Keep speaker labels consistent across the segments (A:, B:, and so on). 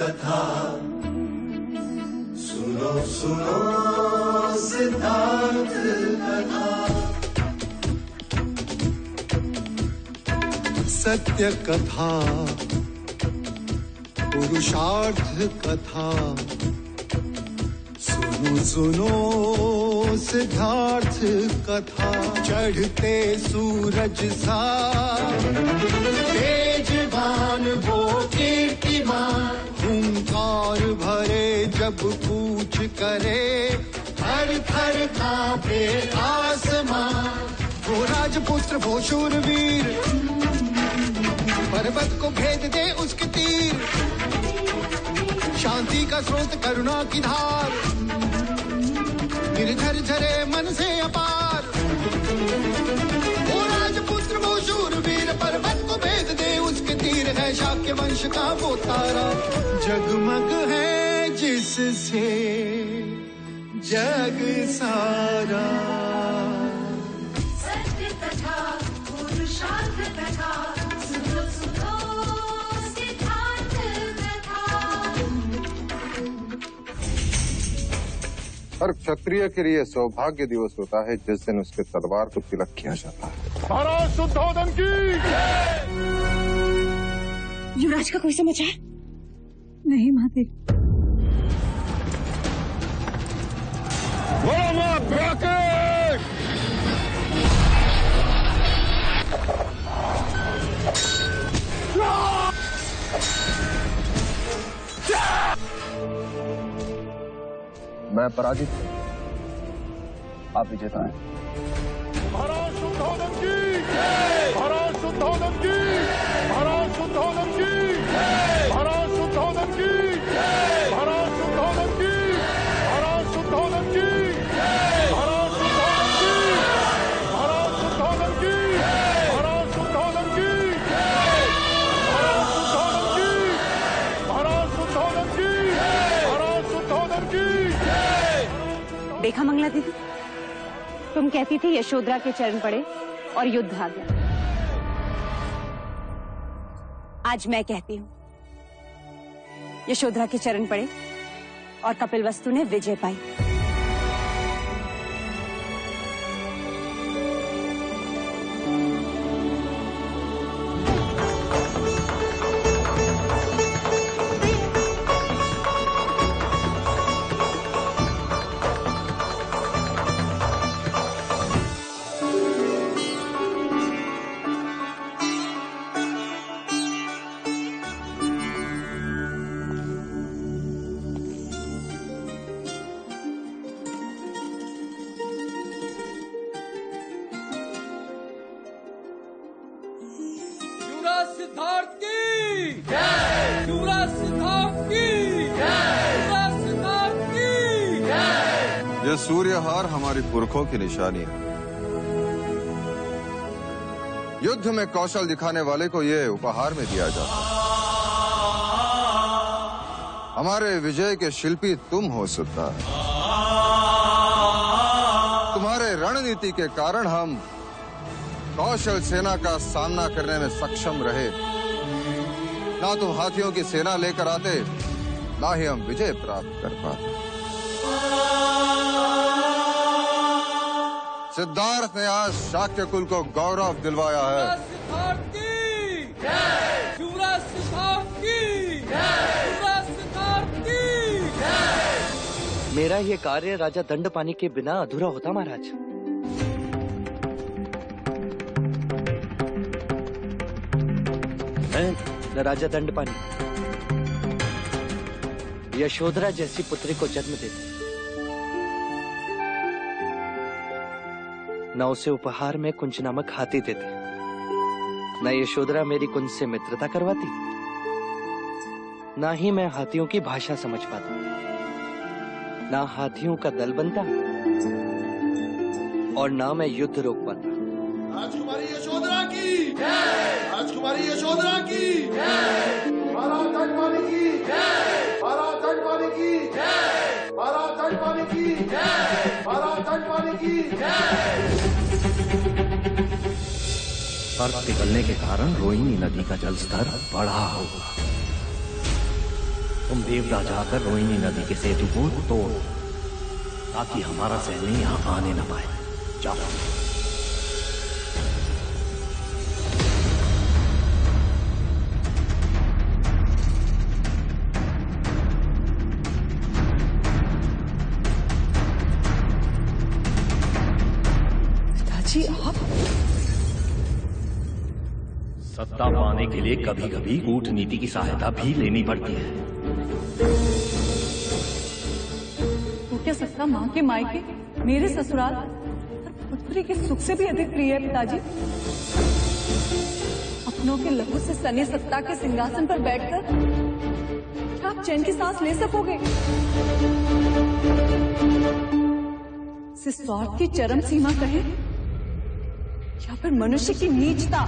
A: कथा सुनो सुनो सिद्धार्थ कथा। सत्य कथा पुरुषार्थ कथा सुनो सुनो सिद्धार्थ कथा। चढ़ते सूरज सा तेजवान वो कीर्तिमान, हुंकार भरे जब कूच करे थर थर कांपे आसमान। वो राजपुत्र वो शूरवीर, पर्वत को भेद दे उसके तीर। शांति का स्रोत करुणा की धार, निर्झर झरे मन से अपार। वो राजपुत्र वो शूरवीर, पर्वत को भेद दे उसके तीर। है शाक्य वंश का वो तारा, जगमग है जिससे जग सारा।
B: सत्य कथा पुरुषार्थ कथा सुनो सुनो सिद्धार्थ कथा।
C: हर क्षत्रिय के लिए सौभाग्य दिवस होता है जिस दिन उसके तलवार को तिलक किया जाता है।
D: महाराज शुद्धोधन की
E: युवराज का कोई समाचार नहीं महादेव।
C: मैं पराजित हूं, आप विजेता हैं।
D: महाराज शुद्धोधन की महाराज शुद्धोधन की महाराज शुद्धोधन की महाराज शुद्धोधन की महाराज शुद्धोधन की महाराज शुद्धोधन की महाराज शुद्धोधन की महाराज शुद्धोधन की महाराज शुद्धोधन की महाराज शुद्धोधन की महाराज शुद्धोधन की।
E: देखा मंगला दीदी, तुम कहती थी यशोधरा के चरण पड़े और युद्ध आ गया। आज मैं कहती हूँ यशोधरा के चरण पड़े और कपिलवस्तु ने विजय पाई।
F: सिद्धार्थ की जय, युवराज सिद्धार्थ की जय, युवराज सिद्धार्थ की जय।
C: यह सूर्यहार हमारी पुरखों की निशानी है। युद्ध में कौशल दिखाने वाले को ये उपहार में दिया जाता है। हमारे विजय के शिल्पी तुम हो सिद्धार्थ। तुम्हारे रणनीति के कारण हम कौशल सेना का सामना करने में सक्षम रहे। ना तुम हाथियों की सेना लेकर आते, ना ही हम विजय प्राप्त कर पाते। सिद्धार्थ ने आज शाक्य कुल को गौरव दिलवाया है।
F: सिद्धार्थ की जय, युवराज सिद्धार्थ की जय, युवराज सिद्धार्थ की जय।
G: मेरा ये कार्य राजा दंडपानी के बिना अधूरा होता महाराज। न राजा दंडपानी यशोधरा जैसी पुत्री को जन्म देते, न उसे उपहार में कुंज नामक हाथी देते, न यशोधरा मेरी कुंज से मित्रता करवाती, न ही मैं हाथियों की भाषा समझ पाता, न हाथियों का दल बनता और न मैं युद्ध रोक पाता।
A: राजकुमारी यशोधरा की जय, राजकुमारी यशोधरा की जय, महाराज दंडपानी की जय, महाराज दंडपानी की जय, महाराज दंडपानी की जय, महाराज दंडपानी की जय।
H: बर्फ पिघलने के कारण रोहिणी नदी का जलस्तर बढ़ा होगा। तुम देवता जाकर रोहिणी नदी के सेतु को तोड़, ताकि हमारा सैन्य यहां आने न पाए। जाओ।
I: पिताजी आप?
H: सत्ता पाने के लिए कभी कभी कूटनीति की सहायता भी लेनी पड़ती है।
I: तो क्या सत्ता माँ के मायके, मेरे ससुराल और पुत्री के सुख से भी अधिक प्रिय है पिताजी? अपनों के लहू से सने सत्ता के सिंहासन पर बैठकर क्या आप चैन की सांस ले सकोगे? इस स्वार्थ की चरम सीमा कहें या फिर मनुष्य की नीचता?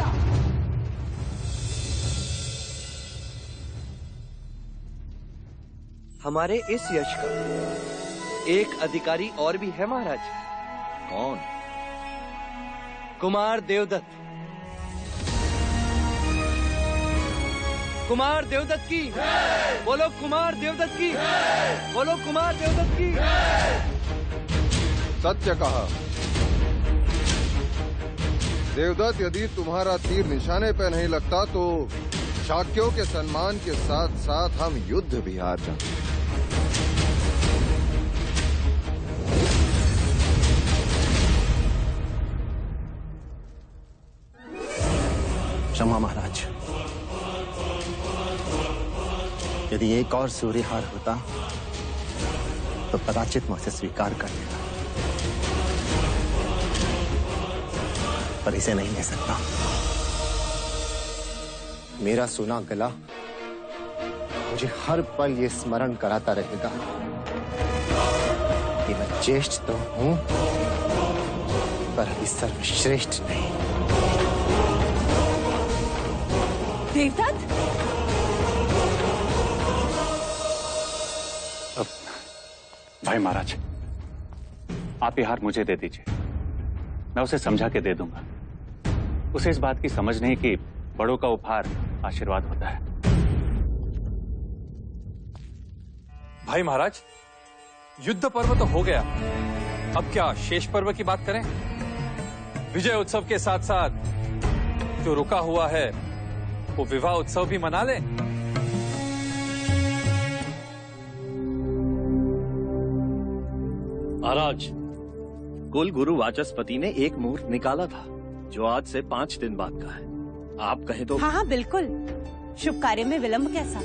G: हमारे इस यश का एक अधिकारी और भी है महाराज।
H: कौन?
G: कुमार देवदत्त। कुमार देवदत्त की बोलो, कुमार देवदत्त की बोलो, कुमार देवदत्त की।
C: सत्य कहा देवदत्त। यदि तुम्हारा तीर निशाने पे नहीं लगता तो शाक्यों के सम्मान के साथ साथ हम युद्ध भी हार जाते।
H: क्षमा महाराज, यदि एक और सूर्यहार होता तो कदाचित मैं उसे स्वीकार कर लेता, पर इसे नहीं ले सकता। मेरा सुना गला मुझे हर पल ये स्मरण कराता रहेगा कि मैं ज्येष्ठ तो हूं, पर अभी सर्वश्रेष्ठ नहीं।
I: देवदत्त,
J: भाई महाराज, आप ये हार मुझे दे दीजिए, मैं उसे समझा के दे दूंगा। उसे इस बात की समझ नहीं कि बड़ों का उपहार आशीर्वाद होता है।
K: भाई महाराज, युद्ध पर्व तो हो गया, अब क्या शेष पर्व की बात करें? विजय उत्सव के साथ साथ जो रुका हुआ है वो विवाह उत्सव भी मना ले।
H: महाराज, कुल गुरु वाचस्पति ने एक मुहूर्त निकाला था जो आज से 5 दिन बाद का है। आप कहें तो?
E: हाँ हाँ बिल्कुल, शुभ कार्य में विलंब कैसा?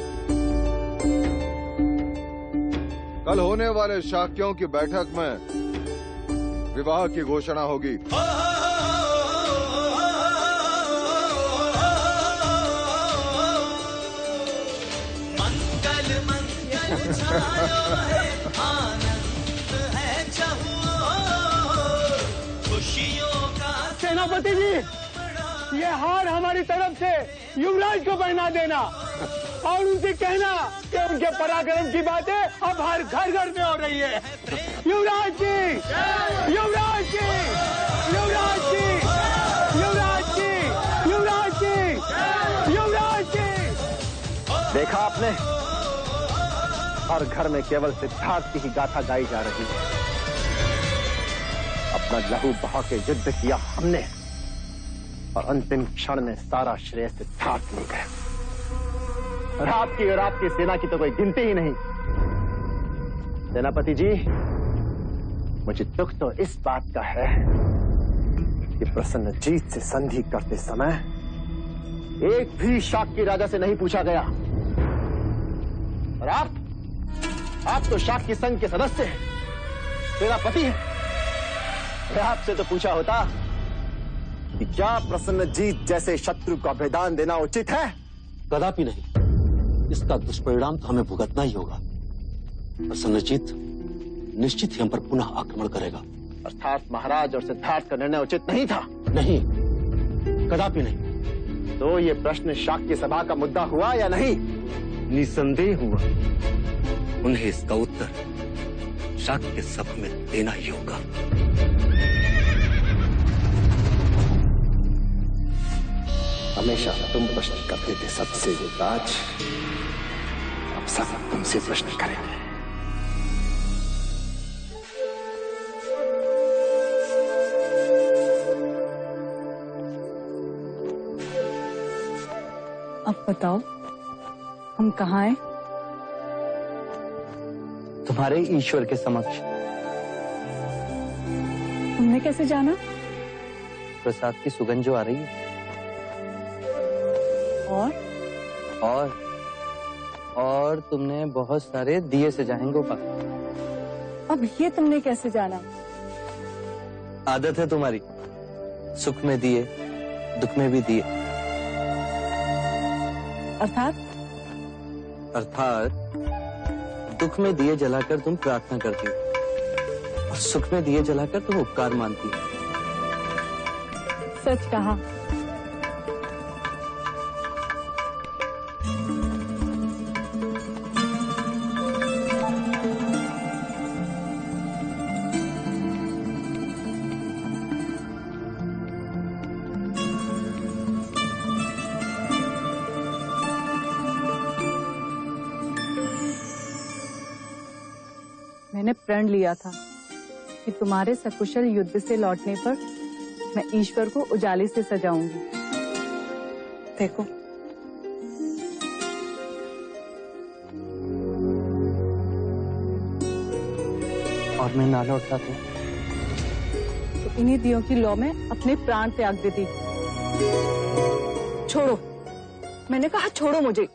C: कल होने वाले शाक्यों की बैठक में विवाह की घोषणा होगी।
F: मंगल मंगल छाया है, आनंद है खुशियों का।
D: सेनापति जी, ये हार हमारी तरफ से युवराज को पहना देना और उनसे कहना कि उनके पराक्रम की बातें अब हर घर घर में हो रही है। युवराज जी, युवराज जी, युवराज जी, युवराज जी, युवराज जी, युवराज जी।
H: देखा आपने, हर घर में केवल सिद्धार्थ की ही गाथा गाई जा रही है। अपना लहू बहा के युद्ध किया हमने और अंतिम क्षण में सारा श्रेय सिद्धार्थ ले गए। और आपकी सेना की तो कोई गिनती ही नहीं। सेनापति जी, मुझे दुख तो इस बात का है कि प्रसन्नजीत से संधि करते समय एक भी शाक्य राजा से नहीं पूछा गया। और आप तो शाक्य संघ के सदस्य हैं, सेनापति हैं। आपसे तो पूछा होता कि क्या प्रसन्नजीत जैसे शत्रु का बलिदान देना उचित है?
L: कदापि नहीं। इसका दुष्परिणाम तो हमें भुगतना ही होगा। प्रसन्नजीत निश्चित ही हम पर पुनः आक्रमण करेगा।
H: अर्थात महाराज और सिद्धार्थ का निर्णय उचित नहीं था?
L: नहीं, कदापि नहीं।
H: तो ये प्रश्न शाक्य सभा का मुद्दा हुआ या नहीं?
L: निसंदेह हुआ। उन्हें इसका उत्तर शाक्य सभा में देना ही होगा।
H: हमेशा तुम प्रश्न करते थे सबसे युवराज, अब सब तुमसे प्रश्न करेंगे।
I: अब बताओ, हम कहाँ हैं?
G: तुम्हारे ईश्वर के समक्ष।
I: तुमने कैसे जाना?
G: प्रसाद की सुगंध जो आ रही है। और तुमने बहुत सारे दिए सजाएंगे ऊपर।
I: अब ये तुमने कैसे जाना?
G: आदत है तुम्हारी, सुख में दिए, दुख में भी दिए। अर्थात दुख में दिए जलाकर तुम प्रार्थना करती हो और सुख में दिए जलाकर तुम उपकार मानती हो।
I: सच कहा। मैंने प्रण लिया था कि तुम्हारे सकुशल युद्ध से लौटने पर मैं ईश्वर को उजाले से सजाऊंगी। देखो,
G: और मैं ना लौटता
I: तो इन्हीं दियों की लौ में अपने प्राण त्याग देती। छोड़ो, मैंने कहा छोड़ो मुझे।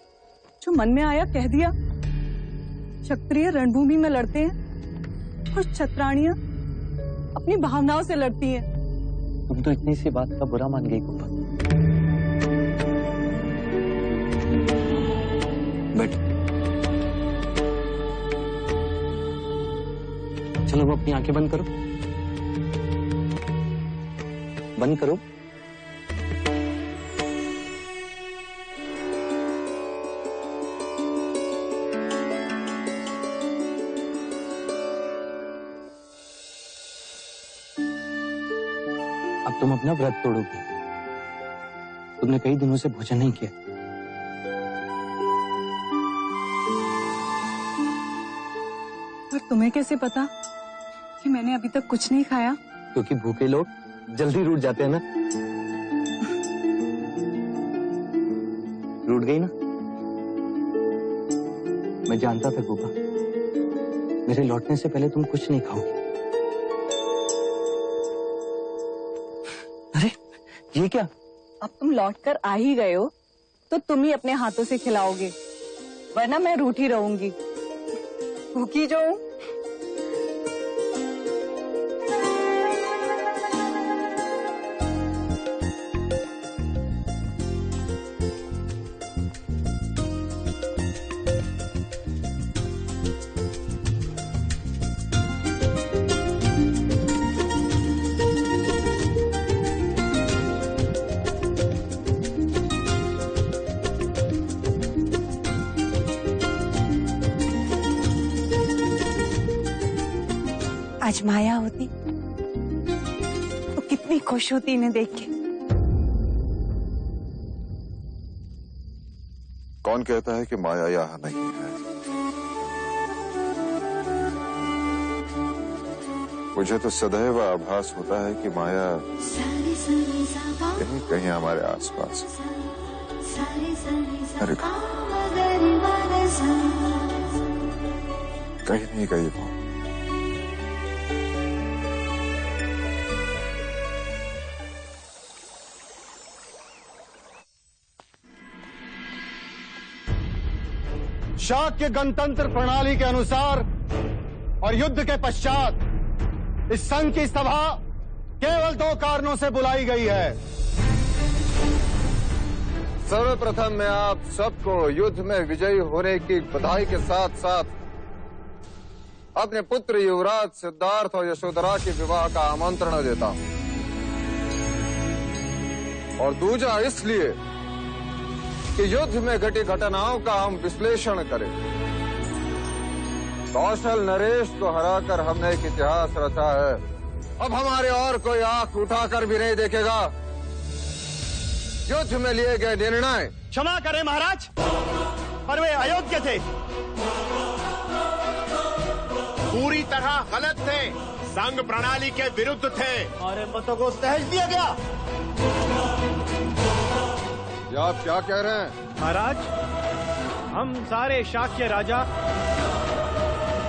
I: जो मन में आया कह दिया। क्षत्रिय रणभूमि में लड़ते हैं और क्षत्राणियां अपनी भावनाओं से लड़ती हैं।
G: तुम तो इतनी सी बात का बुरा मान गई कुंभा। बैठ, चलो वो अपनी आंखें बंद करो। बंद करो। अब तुम अपना व्रत तोड़ोगी। तुमने कई दिनों से भोजन नहीं किया।
I: और तुम्हें कैसे पता कि मैंने अभी तक कुछ नहीं खाया?
G: क्योंकि भूखे लोग जल्दी रूठ जाते हैं ना। रूठ गई ना? मैं जानता था गोपा, मेरे लौटने से पहले तुम कुछ नहीं खाओगी। अरे ये क्या?
I: अब तुम लौट कर आ ही गए हो तो तुम ही अपने हाथों से खिलाओगे, वरना मैं रूठी रहूंगी। भूखी जो हूं। आज माया होती तो कितनी खुश होती इन्हें देख के।
C: कौन कहता है कि माया यहाँ नहीं है? मुझे तो सदैव आभास होता है कि माया कहीं कहीं हमारे आसपास है। अरे कहीं नहीं गई वो।
H: शाक्य गणतंत्र प्रणाली के अनुसार और युद्ध के पश्चात इस संघ की सभा केवल 2 कारणों से बुलाई गई है।
C: सर्वप्रथम मैं आप सबको युद्ध में विजयी होने की बधाई के साथ साथ अपने पुत्र युवराज सिद्धार्थ और यशोधरा के विवाह का आमंत्रण देता हूं। और दूजा इसलिए कि युद्ध में घटी घटनाओं का हम विश्लेषण करें। कौशल नरेश को हराकर हमने एक इतिहास रचा है। अब हमारे और कोई आंख उठाकर भी नहीं देखेगा। युद्ध में लिए गए निर्णय।
H: क्षमा करें महाराज, पर वे अयोग्य थे। पूरी तरह गलत थे, संघ प्रणाली के विरुद्ध थे। हमारे मतों को सहज दिया गया।
C: ये आप क्या कह रहे हैं?
M: महाराज, हम सारे शाक्य राजा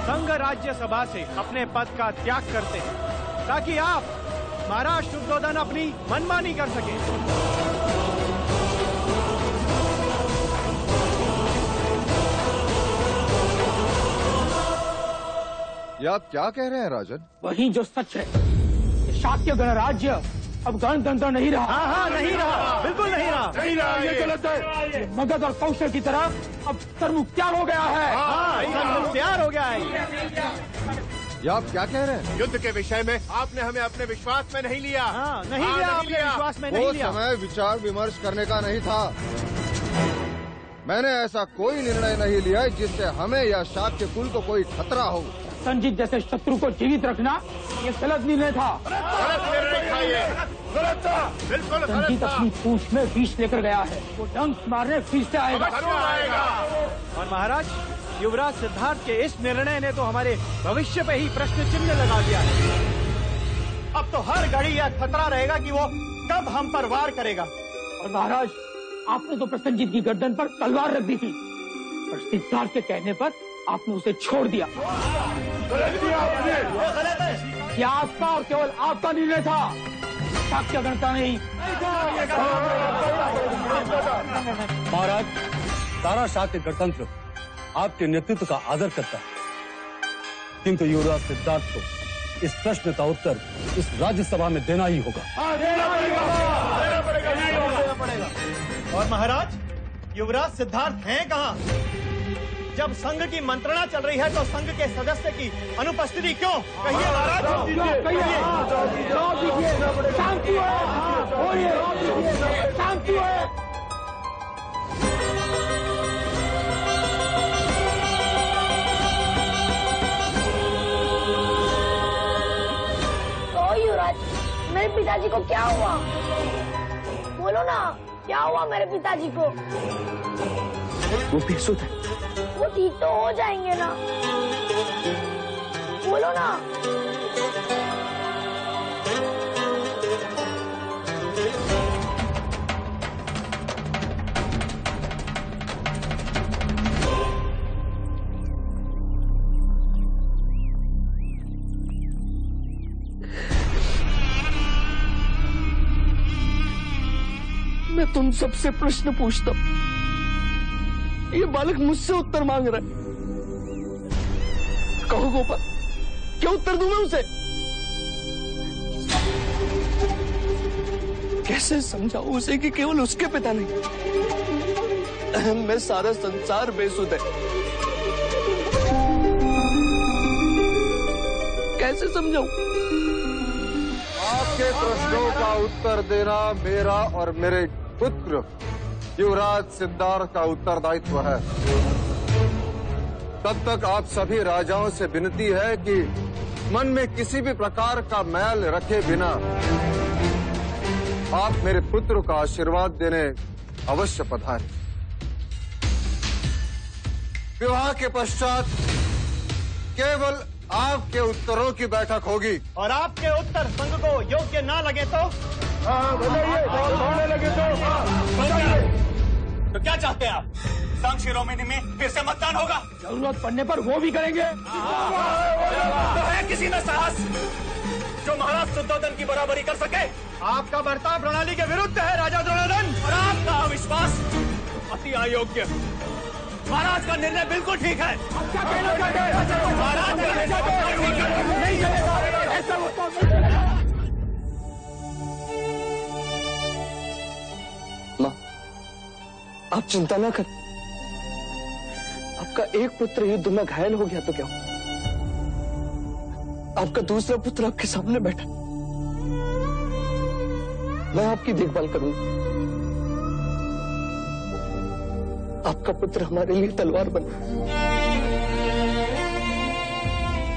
M: संघ राज्य सभा से अपने पद का त्याग करते हैं ताकि आप महाराज शुद्धोदन अपनी मनमानी कर सके।
C: ये आप क्या कह रहे हैं राजन?
D: वही जो सच है, शाक्य गणराज्य अब गणतंत्र नहीं रहा।
M: हाँ, नहीं रहा, बिल्कुल नहीं रहा।
D: नहीं रहा, ये गलत है। मगध और कौशल की तरह अब सर्वमुख्तार हो गया है।
M: सर्वमुख्तार हो गया है।
C: ये आप क्या कह रहे हैं?
H: युद्ध के विषय में आपने हमें अपने विश्वास में नहीं लिया।
M: नहीं लिया, आपने विश्वास में नहीं लिया।
C: वो समय विचार विमर्श करने का नहीं था। मैंने ऐसा कोई निर्णय नहीं लिया जिससे हमें या शाक्य कुल को कोई खतरा हो।
D: संजीत जैसे शत्रु को जीवित रखना ये गलत निर्णय था।
H: गलत निर्णय था ये। गलत था, बिल्कुल गलत था।
D: संजीत अपनी पूंछ में विष लेकर गया है, वो डंक मारने फिर से आएगा।
M: और महाराज, युवराज सिद्धार्थ के इस निर्णय ने तो हमारे भविष्य पे ही प्रश्न चिन्ह लगा दिया है। अब तो हर घड़ी यह खतरा रहेगा कि वो कब हम पर वार करेगा।
D: और महाराज, आपने तो प्रसन्नजीत की गर्दन पर तलवार रख दी थी, पर सिद्धार्थ के कहने पर आपने उसे छोड़ दिया।
H: गलत किया आपने।
D: यह आपका और केवल आपका निर्णय था, शाक्य गणता नहीं।
L: महाराज, सारा शाक्य गणतंत्र आपके नेतृत्व का आदर करता है, किंतु युवराज सिद्धार्थ को इस प्रश्न का उत्तर इस राज्यसभा में देना ही होगा।
M: और महाराज, युवराज सिद्धार्थ हैं कहाँ? जब संघ की मंत्रणा चल रही है तो संघ के सदस्य की अनुपस्थिति क्यों? कहिए महाराज।
N: तो युवराज, मेरे पिताजी को क्या हुआ? बोलो ना, क्या हुआ मेरे पिताजी को?
G: वो बेसुध है।
N: वो ठीक तो हो जाएंगे ना? बोलो ना।
G: मैं तुम सबसे प्रश्न पूछता हूँ, ये बालक मुझसे उत्तर मांग रहा है। कहो गोपाल, क्या उत्तर दूं मैं उसे? कैसे समझाऊं उसे कि केवल उसके पिता नहीं, मैं सारा संसार बेसुध है। कैसे समझाऊं?
C: आपके प्रश्नों का उत्तर देना मेरा और मेरे पुत्र युवराज सिद्धार्थ का उत्तरदायित्व है। तब तक आप सभी राजाओं से विनती है कि मन में किसी भी प्रकार का मैल रखे बिना आप मेरे पुत्र का आशीर्वाद देने अवश्य पधारें। विवाह के पश्चात केवल आपके उत्तरों की बैठक होगी।
M: और आपके उत्तर संघ को योग्य ना लगे तो?
J: तो क्या चाहते हैं आप? संघ शिरोमणि में फिर से मतदान होगा?
D: जरूरत पड़ने पर वो भी करेंगे।
J: तो है किसी में साहस जो महाराज शुद्धोदन की बराबरी कर सके?
M: आपका बर्ताव प्रणाली के विरुद्ध है राजा द्रोणादन,
J: और आपका अविश्वास अति अयोग्य। महाराज का निर्णय बिल्कुल ठीक है।
D: आप क्या कहना चाहते हैं?
J: महाराज का निर्णय ठीक है।
D: नहीं चलेगा, ऐसा होता नहीं।
G: माँ, आप चिंता ना कर। आपका एक पुत्र युद्ध में घायल हो गया तो क्या? आपका दूसरा पुत्र आपके सामने बैठा। मैं आपकी देखभाल करूंगा। आपका पुत्र हमारे लिए तलवार बना,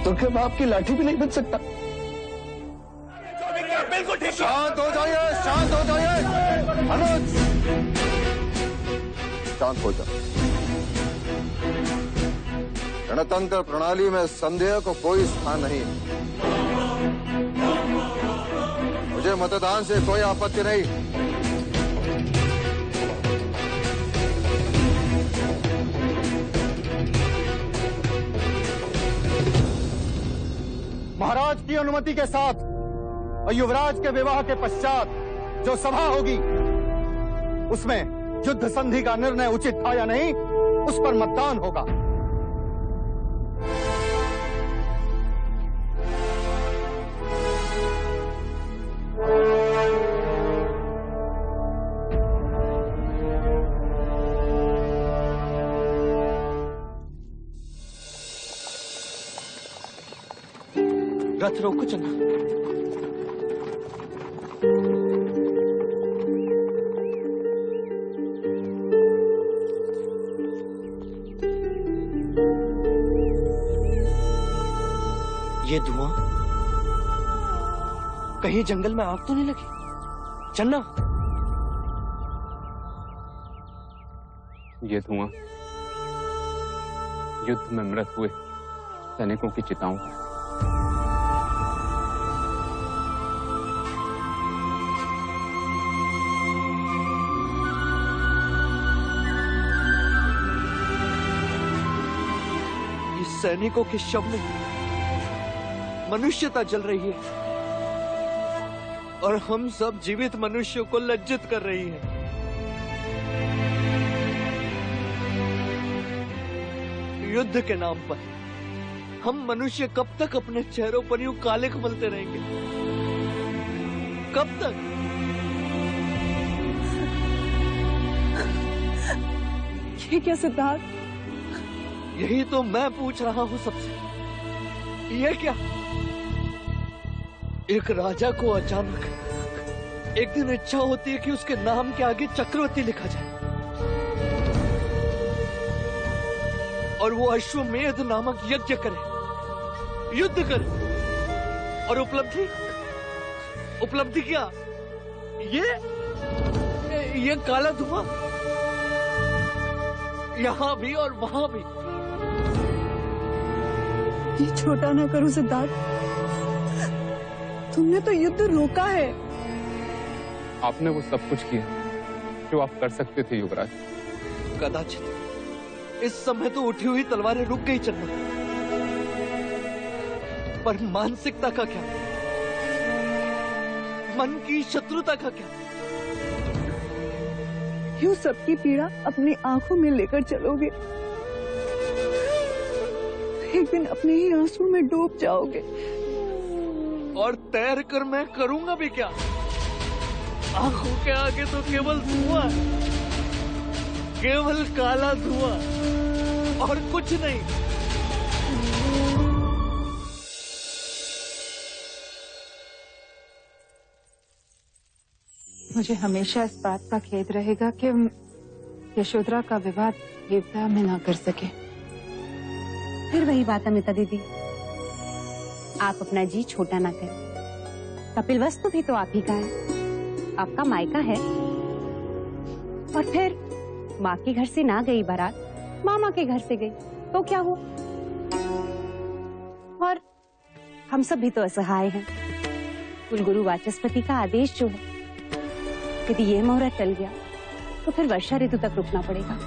G: तो क्या मैं आपकी लाठी भी नहीं बन सकता?
J: बिल्कुल ठीक।
C: शांत हो जाइए, शांत हो जाइए। अनुज, शांत हो जाओ। गणतंत्र प्रणाली में संदेह को कोई स्थान नहीं। मुझे मतदान से कोई आपत्ति नहीं।
H: महाराज की अनुमति के साथ और युवराज के विवाह के पश्चात जो सभा होगी उसमें युद्ध संधि का निर्णय उचित था या नहीं, उस पर मतदान होगा।
G: रथ रोको चन्ना। ये धुआं कहीं जंगल में आग तो नहीं लगी? चन्ना,
J: ये धुआं युद्ध में मृत हुए सैनिकों की चिताओं का।
G: सैनिकों के शव में मनुष्यता जल रही है और हम सब जीवित मनुष्यों को लज्जित कर रही है। युद्ध के नाम पर हम मनुष्य कब तक अपने चेहरों पर यूं काले मलते रहेंगे? कब तक?
I: ये क्या सिद्धार्थ?
G: यही तो मैं पूछ रहा हूं सबसे। ये क्या? एक राजा को अचानक एक दिन इच्छा होती है कि उसके नाम के आगे चक्रवर्ती लिखा जाए और वो अश्वमेध नामक यज्ञ करे, युद्ध करे, और उपलब्धि क्या? ये काला धुआं यहां भी और वहां भी।
I: ये छोटा ना करो सिद्धार्थ, तुमने तो युद्ध रोका है।
J: आपने वो सब कुछ किया जो आप कर सकते थे युवराज।
G: कदाचित इस समय तो उठी हुई तलवारें रुक गई चन्ना, पर मानसिकता का क्या? मन की शत्रुता का क्या?
I: यूं सबकी पीड़ा अपनी आंखों में लेकर चलोगे, एक दिन अपने ही आंसू में डूब जाओगे।
G: और तैर कर मैं करूंगा भी क्या? आंखों के आगे तो केवल धुआं, केवल काला धुआं और कुछ नहीं।
E: मुझे हमेशा इस बात का खेद रहेगा कि यशोधरा का विवाह देवता में ना कर सके।
O: फिर वही बात अमिता दीदी, आप अपना जी छोटा ना करें। कपिलवस्तु भी तो आप ही का है, आपका मायका है। और फिर माँ के घर से ना गई बारात, मामा के घर से गई तो क्या हुआ? और हम सब भी तो असहाय हैं। कुलगुरु वाचस्पति का आदेश जो है, यदि ये मुहूर्त टल गया तो फिर वर्षा ऋतु तक रुकना पड़ेगा।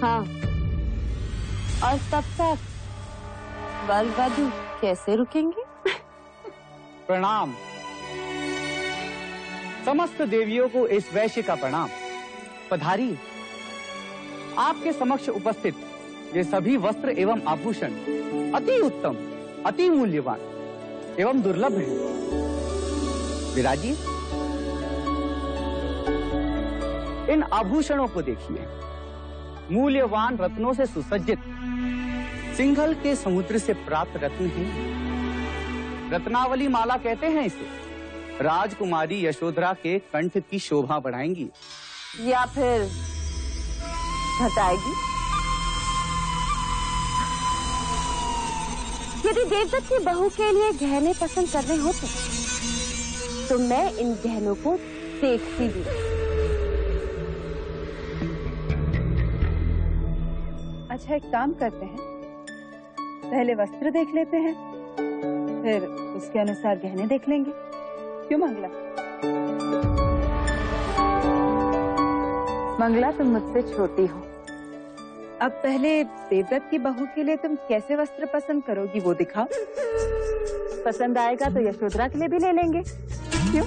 O: हाँ, और तब तक वर वधू कैसे रुकेंगे?
P: प्रणाम। समस्त देवियों को इस वैश्य का प्रणाम। पधारिए। आपके समक्ष उपस्थित ये सभी वस्त्र एवं आभूषण अति उत्तम, अति मूल्यवान एवं दुर्लभ हैं। विराजिए। इन आभूषणों को देखिए। मूल्यवान रत्नों से सुसज्जित सिंघल के समुद्र से प्राप्त रत्न हैं। रत्नावली माला कहते हैं इसे। राजकुमारी यशोधरा के कंठ की शोभा बढ़ाएंगी
O: या फिर घटाएगी। यदि देवदत्त की बहू के लिए गहने पसंद करने होते तो मैं इन गहनों को देखती भी।
E: अच्छा, एक काम करते हैं,
I: पहले वस्त्र देख लेते हैं, फिर उसके अनुसार गहने देख लेंगे। क्यों मंगला?
E: मंगला, तुम मुझसे छोटी हो।
I: अब पहले देवव्रत की बहू के लिए तुम कैसे वस्त्र पसंद करोगी वो दिखाओ।
E: पसंद आएगा तो यशोधरा के लिए भी ले लेंगे।
I: क्यों?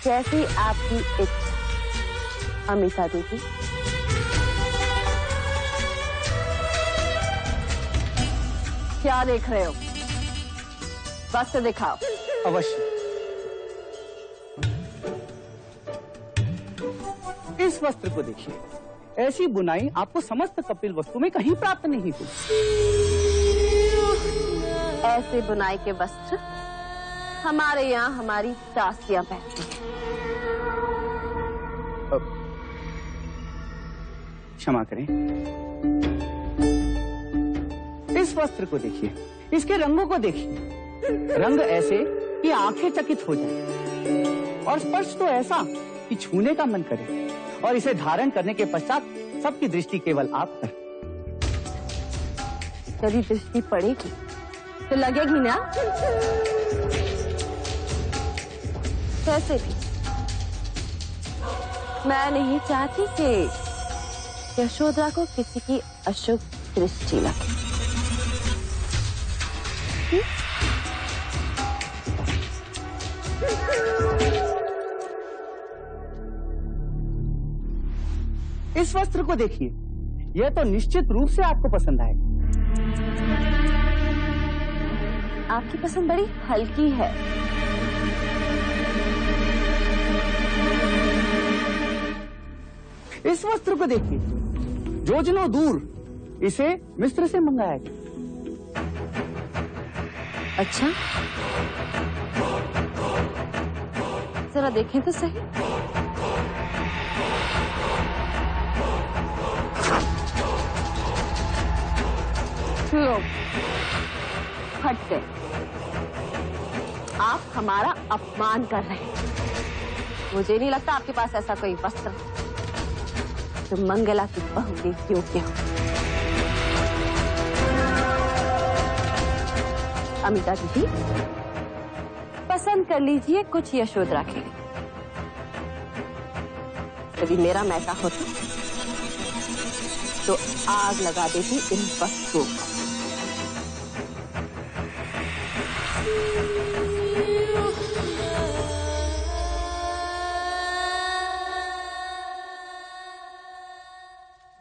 E: जैसी आपकी इच्छा। अमिता दीदी, क्या देख रहे हो? वस्त्र दिखाओ।
P: अवश्य। इस वस्त्र को देखिए, ऐसी बुनाई आपको समस्त कपिल वस्तु में कहीं प्राप्त नहीं हुई।
E: ऐसे बुनाई के वस्त्र हमारे यहाँ हमारी दासियां पहनती हैं।
P: क्षमा करें। इस वस्त्र को देखिए, इसके रंगों को देखिए। रंग ऐसे कि आंखें चकित हो जाए और स्पर्श तो ऐसा कि छूने का मन करे, और इसे धारण करने के पश्चात सबकी दृष्टि केवल आप पर।
E: यदि दृष्टि पड़ेगी तो लगेगी ना? कैसे भी मैं नहीं चाहती कि यशोधरा को किसी की अशुभ दृष्टि लगे।
P: इस वस्त्र को देखिए, यह तो निश्चित रूप से आपको पसंद आएगा।
E: आपकी पसंद बड़ी हल्की है।
P: इस वस्त्र को देखिए, जोजनों दूर इसे मिस्र से मंगाया गया।
E: अच्छा, जरा देखें तो सही। लो, हट गए। आप हमारा अपमान कर रहे हैं। मुझे नहीं लगता आपके पास ऐसा कोई वस्त्र जो मंगला की बहू के योग्य हो। अमिता दीदी, पसंद कर लीजिए कुछ यशोधरा के लिए। यदि मेरा मैका होता तो आग लगा देती इन वस्तुओं को।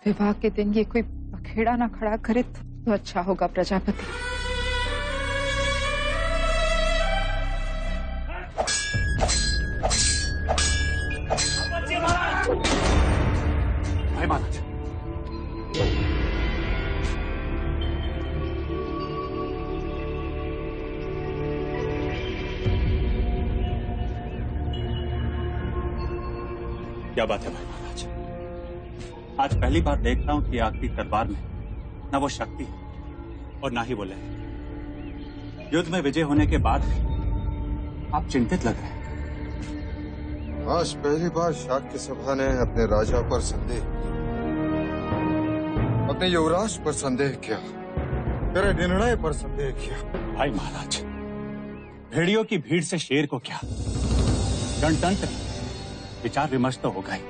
Q: विवाह के दिन ये कोई पखेड़ा ना खड़ा करे तो अच्छा होगा प्रजापति।
J: भाई महाराज, क्या बात है भाई महाराज? आज पहली बार देख रहा हूं कि आपकी तलवार में न वो शक्ति है और ना ही वो लय। युद्ध में विजय होने के बाद भी आप चिंतित लग रहे हैं।
C: आज पहली बार शाक्य सभा ने अपने राजा पर संदेह किया, अपने युवराज पर संदेह किया, तेरे निर्णय पर संदेह किया।
J: भाई महाराज, भेड़ियों की भीड़ से शेर को क्या? गणतंत्र विचार विमर्श तो होगा ही।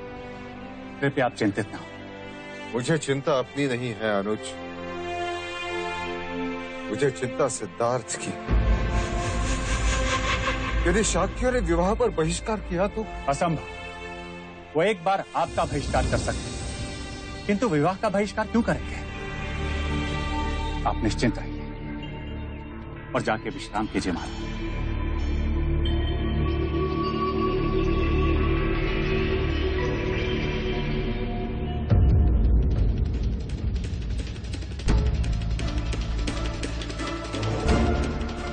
J: कृपया आप चिंतित ना हो।
C: मुझे चिंता अपनी नहीं है अनुज, मुझे चिंता सिद्धार्थ की। यदि शाक्यों ने विवाह पर बहिष्कार किया तो?
J: असंभव। वो एक बार आपका बहिष्कार कर सकते हैं, किंतु विवाह का बहिष्कार क्यों करेंगे? आप निश्चिंत रहिए और जाके विश्राम कीजिए महाराज।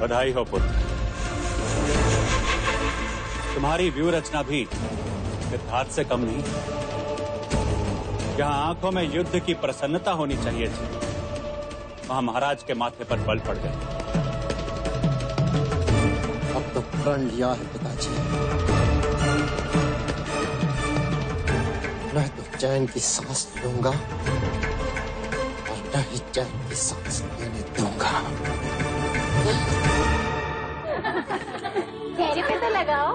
J: बधाई हो पुत्र, तुम्हारी व्यूह रचना भी सिद्धार्थ से कम नहीं। जहां आंखों में युद्ध की प्रसन्नता होनी चाहिए थी, वहां महाराज के माथे पर बल पड़ गए।
H: अब तो प्रण लिया है पिताजी, मैं तो चैन की सांस लूंगा और
A: नहीं चैन की सांस लेने दूंगा।
E: चेहरे पे तो लगाओ।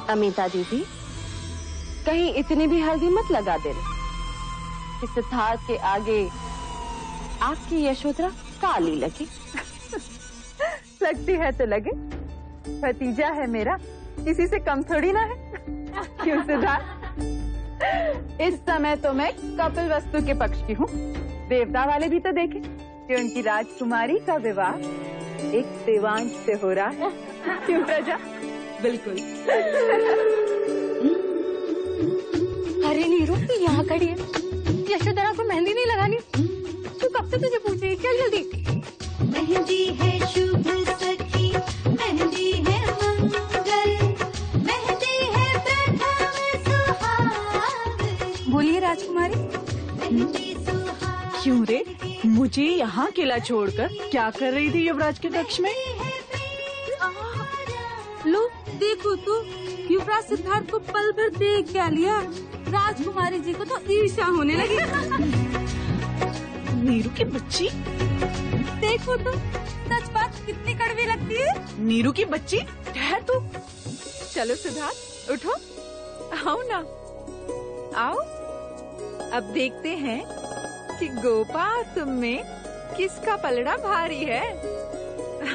E: अमिता दीदी, कहीं इतनी भी हल्दी मत लगा देना कि सिद्धार्थ के आगे आपकी यशोधरा काली लगे।
I: लगती है तो लगे, भतीजा है मेरा, किसी से कम थोड़ी ना है। क्यों सिद्धार्थ? इस समय तो मैं कपिल वस्तु के पक्ष की हूँ। देवता वाले भी तो देखे कि उनकी राजकुमारी का विवाह एक देवांश से हो रहा है। क्यों प्रजा? बिल्कुल।
O: अरे नीरू, तू यहाँ खड़ी है, यशोधरा को मेहंदी नहीं लगानी? तू कब से तुझे पूछ रही है, चल जल्दी।
B: मेहंदी है शुभ सखी, मेहंदी है मंगल, मेहंदी है प्रथम सुहाग।
I: बोलिए राजकुमारी। क्यों रे, मुझे यहाँ अकेला छोड़कर क्या कर रही थी युवराज के कक्ष में?
O: लो देखो तो, युवराज सिद्धार्थ को पल भर देख क्या लिया, राजकुमारी जी को तो ईर्ष्या होने लगी।
I: नीरू की बच्ची,
O: देखो तो, सच बात कितनी कड़वी लगती है।
I: नीरू की बच्ची, ठहर तू। चलो सिद्धार्थ, उठो, आओ ना, आओ। अब देखते हैं कि गोपा तुम में किसका पलड़ा भारी है।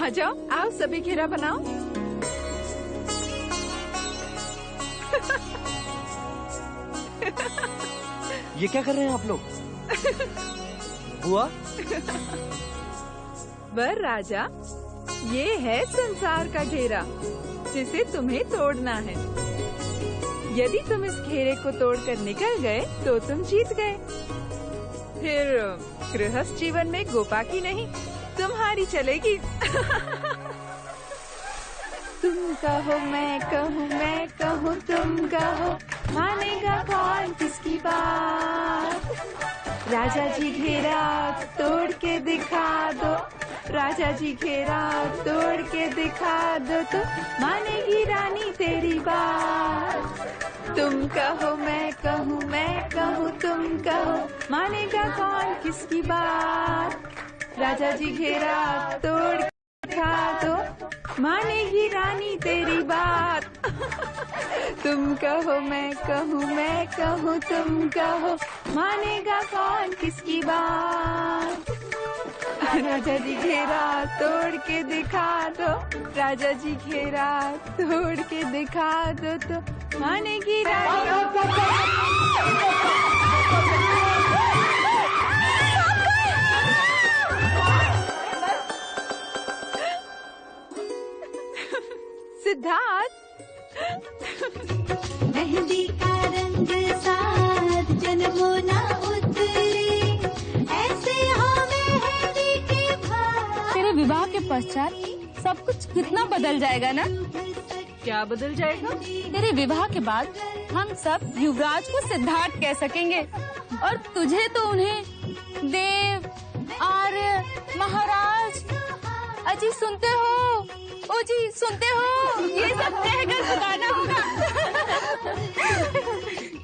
I: आ जाओ, आओ सभी घेरा बनाओ।
G: ये क्या कर रहे हैं आप लोग? बुआ?
I: वर राजा, ये है संसार का घेरा जिसे तुम्हें तोड़ना है। यदि तुम इस घेरे को तोड़कर निकल गए तो तुम जीत गए। फिर गृहस्थ जीवन में गोपा की नहीं, तुम्हारी चलेगी। तुम कहो मैं कहूँ, मैं कहूँ तुम कहो, मानेगा कौन किसकी बात? राजा जी घेरा तोड़ के दिखा दो, राजा जी घेरा तोड़ के दिखा दो, तो मानेगी रानी तेरी बात। तुम कहो मैं कहूँ, मैं कहूँ तुम कहो, मानेगा कौन किसकी बात? राजा जी घेरा तोड़ के दिखा दो, मानेगी रानी तेरी बात। तुम कहो मैं कहूँ, मैं कहूँ तुम कहो, मानेगा कौन किसकी बात? राजा जी घेरा तोड़ के दिखा दो, राजा जी घेरा तोड़ के दिखा दो, तो मानेगी रानी। सिद्धार्थ,
B: मेहंदी का रंग साथ जन्मों ना उतरे, ऐसे हो मेहंदी के भाव।
O: तेरे विवाह के पश्चात सब कुछ कितना बदल जाएगा ना?
I: क्या बदल जाएगा?
O: तेरे विवाह के बाद हम सब युवराज को सिद्धार्थ कह सकेंगे, और तुझे तो उन्हें देव, आर्य, महाराज। अजी सुनते हो? ओ जी सुनते हो? ये सब कहकर पुकारना होगा।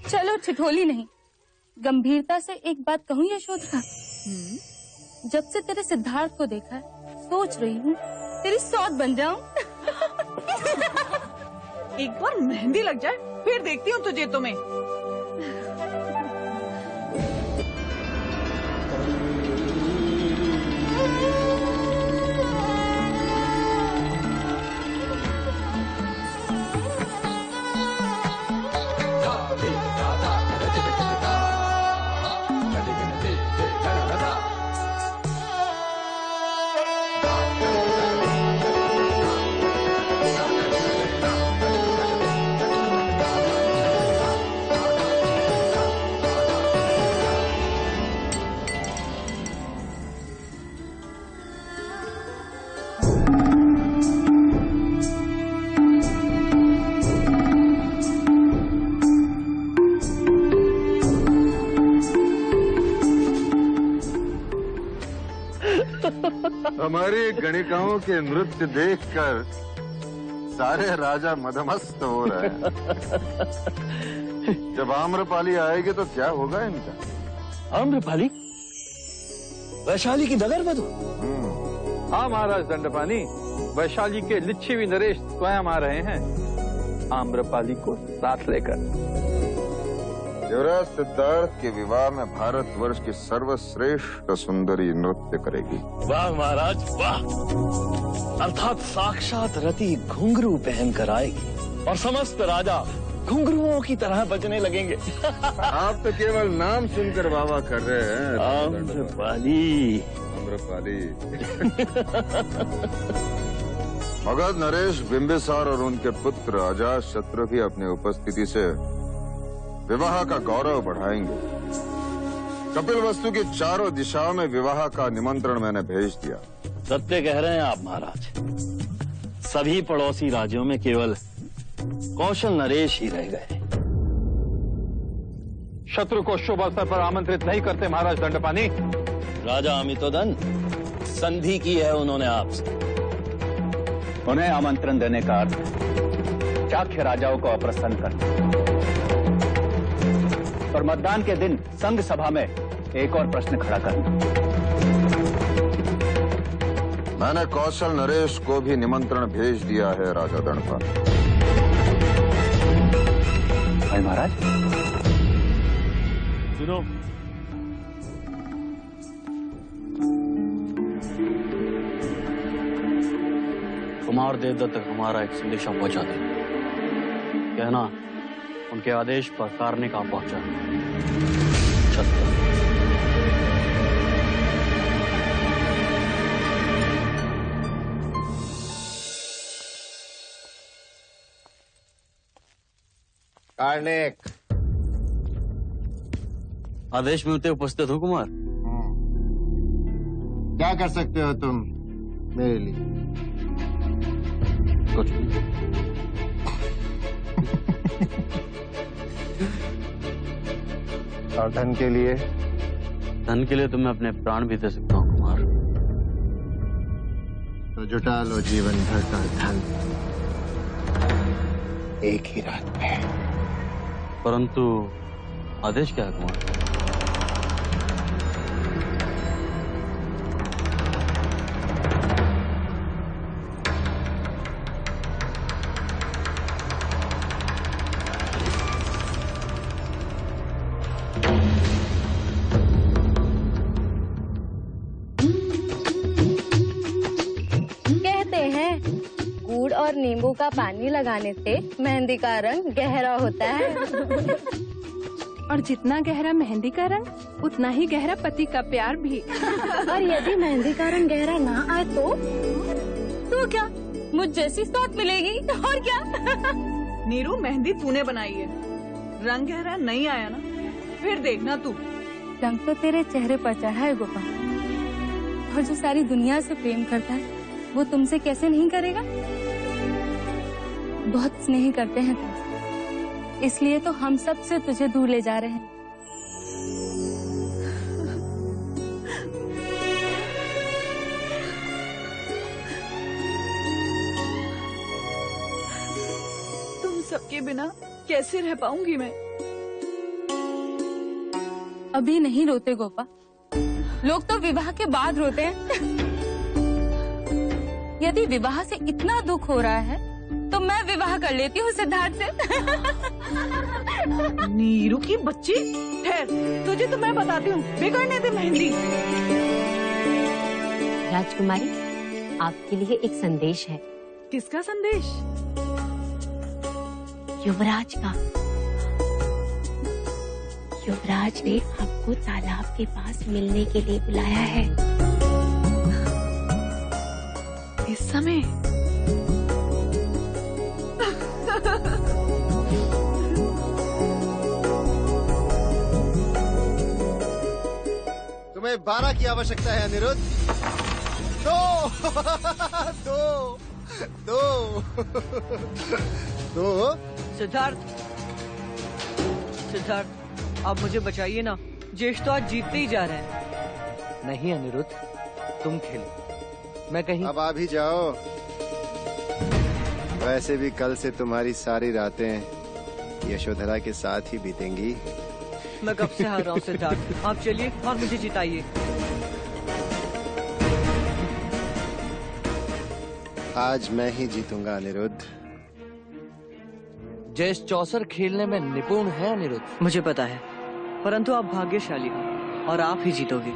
O: चलो ठिठोली नहीं, गंभीरता से एक बात कहूँ यशोधरा। जब से तेरे सिद्धार्थ को देखा है, सोच रही हूँ तेरी सौत बन जाऊं।
I: एक बार मेहंदी लग जाए फिर देखती हूँ तुझे तुम्हें।
C: हमारी गणिकाओं के नृत्य देखकर सारे राजा मदमस्त हो रहे हैं। जब आम्रपाली आएगी तो क्या होगा इनका?
G: आम्रपाली? वैशाली की नगर वधू?
K: हाँ महाराज दंडपानी, वैशाली के लिच्छवी नरेश स्वयं आ रहे हैं आम्रपाली को साथ लेकर।
C: युवराज सिद्धार्थ के विवाह में भारतवर्ष की सर्वश्रेष्ठ सुंदरी नृत्य करेगी।
G: वाह महाराज वाह! अर्थात साक्षात रति घुंघरू पहनकर आएगी और समस्त राजा घुंघरुओं की तरह बजने लगेंगे।
C: आप तो केवल नाम सुनकर वाह कर रहे हैं।
G: आम्रपाली
C: आम्रपाली। मगध नरेश बिंबिसार और उनके पुत्र अजातशत्रु भी अपनी उपस्थिति से विवाह का गौरव बढ़ाएंगे। कपिलवस्तु की चारों दिशाओं में विवाह का निमंत्रण मैंने भेज दिया।
G: सत्य कह रहे हैं आप महाराज। सभी पड़ोसी राज्यों में केवल कौशल नरेश ही रह गए।
K: शत्रु को शुभ अवसर पर आमंत्रित नहीं करते महाराज दंडपानी।
G: राजा अमितोदन संधि की है उन्होंने आपसे।
P: उन्हें आमंत्रण देने का अर्थ चाख्य राजाओं को अप्रसन्न करना। और मतदान के दिन संघ सभा में एक और प्रश्न खड़ा करना।
C: मैंने कौशल नरेश को भी निमंत्रण भेज दिया है राजा दंडपाल।
P: भाई महाराज
L: सुनो, कुमार देवदत्त तक हमारा एक संदेशा पहुंचा दे। कहना उनके आदेश पर कारने का पहुंचा।
A: कार्णिक,
L: आदेश मिलते उपस्थित हो कुमार।
A: क्या कर सकते हो तुम मेरे लिए?
L: कुछ नहीं।
A: और धन के लिए?
L: धन के लिए तो मैं अपने प्राण भी दे सकता हूँ कुमार।
A: तो जुटा लो जीवन भर का धन एक ही रात में।
L: परंतु आदेश क्या है कुमार?
R: और नींबू का पानी लगाने से मेहंदी का रंग गहरा होता है।
E: और जितना गहरा मेहंदी का रंग, उतना ही गहरा पति का प्यार भी।
R: और यदि मेहंदी का रंग गहरा ना आए तो क्या मुझ जैसी साथ मिलेगी? और क्या?
I: नीरू, मेहंदी तूने बनाई है, रंग गहरा नहीं आया ना, फिर देखना तू।
R: रंग तो तेरे चेहरे पर चढ़ा है गोपाल, और जो सारी दुनिया से प्रेम करता है वो तुमसे कैसे नहीं करेगा? बहुत स्नेह करते हैं तुमसे, इसलिए तो हम सब से तुझे दूर ले जा रहे हैं।
I: तुम सबके बिना कैसे रह पाऊंगी मैं?
R: अभी नहीं रोते गोपा, लोग तो विवाह के बाद रोते हैं। यदि विवाह से इतना दुख हो रहा है तो मैं विवाह कर लेती हूँ सिद्धार्थ से।
I: नीरू की बच्ची, ठहर, तुझे तो मैं बताती हूँ, बिगड़ने दे मेहंदी।
O: राजकुमारी, आपके लिए एक संदेश है।
I: किसका संदेश?
O: युवराज का। युवराज ने आपको तालाब के पास मिलने के लिए बुलाया है।
I: इस समय?
A: तुम्हें 12 की आवश्यकता है अनिरुद्ध। दो दो दो दो।
I: सिद्धार्थ, आप मुझे बचाइए ना, ज्येष्ठ तो आज जीतते ही जा रहे हैं।
G: नहीं अनिरुद्ध, तुम खेलो, मैं कहीं।
A: अब आ भी जाओ।
H: वैसे भी कल से तुम्हारी सारी रातें यशोधरा के साथ ही बीतेंगी।
S: मैं कब से हार रहा हूँ सिद्धार्थ, आप चलिए और मुझे जिताइए।
H: आज मैं ही जीतूंगा अनिरुद्ध।
G: जयेश चौसर खेलने में निपुण है अनिरुद्ध।
S: मुझे पता है, परंतु आप भाग्यशाली हो और आप ही जीतोगे।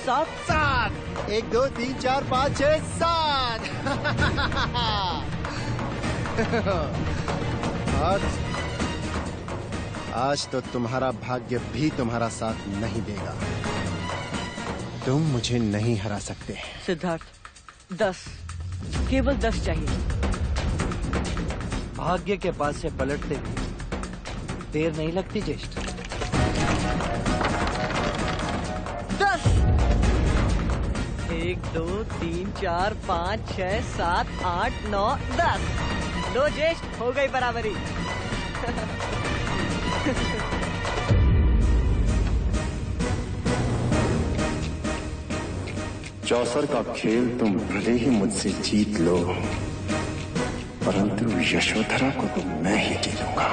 H: 7 1 2 3 4 5 6 7 आज तो तुम्हारा भाग्य भी तुम्हारा साथ नहीं देगा। तुम मुझे नहीं हरा सकते।
S: सिद्धार्थ 10, केवल 10 चाहिए।
G: भाग्य के पास से पलटते देर नहीं लगती ज्येष्ठ।
S: 10 1 2 3 4 5 6 7 8 9 10। लो ज्येष्ठ, हो गई बराबरी।
H: चौसर का खेल तुम भले ही मुझसे जीत लो, परंतु यशोधरा को तो मैं ही जीतूंगा।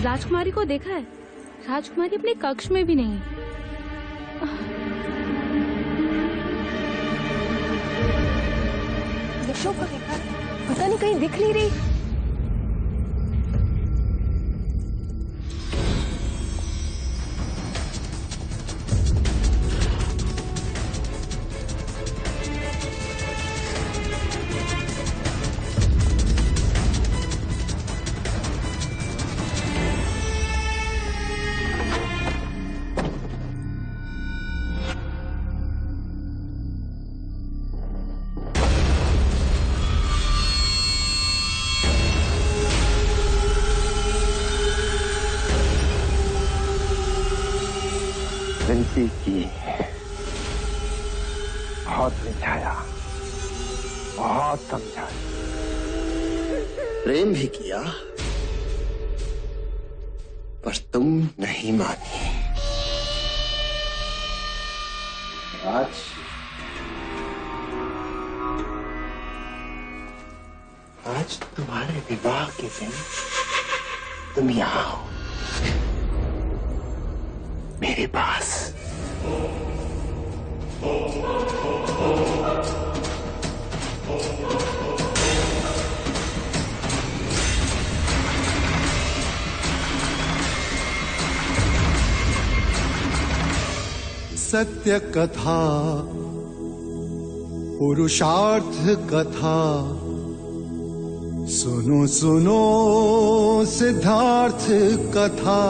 R: राजकुमारी को देखा है? राजकुमारी अपने कक्ष में भी नहीं।
I: यशो को देखा, पता नहीं कहीं दिख नहीं रही।
H: विनती की, बहुत समझाया, बहुत समझाया, प्रेम भी किया, पर तुम नहीं मानी। आज तुम्हारे विवाह के दिन तुम यहाँ हो मेरे पास।
A: सत्य कथा, पुरुषार्थ कथा, सुनो सुनो सिद्धार्थ कथा।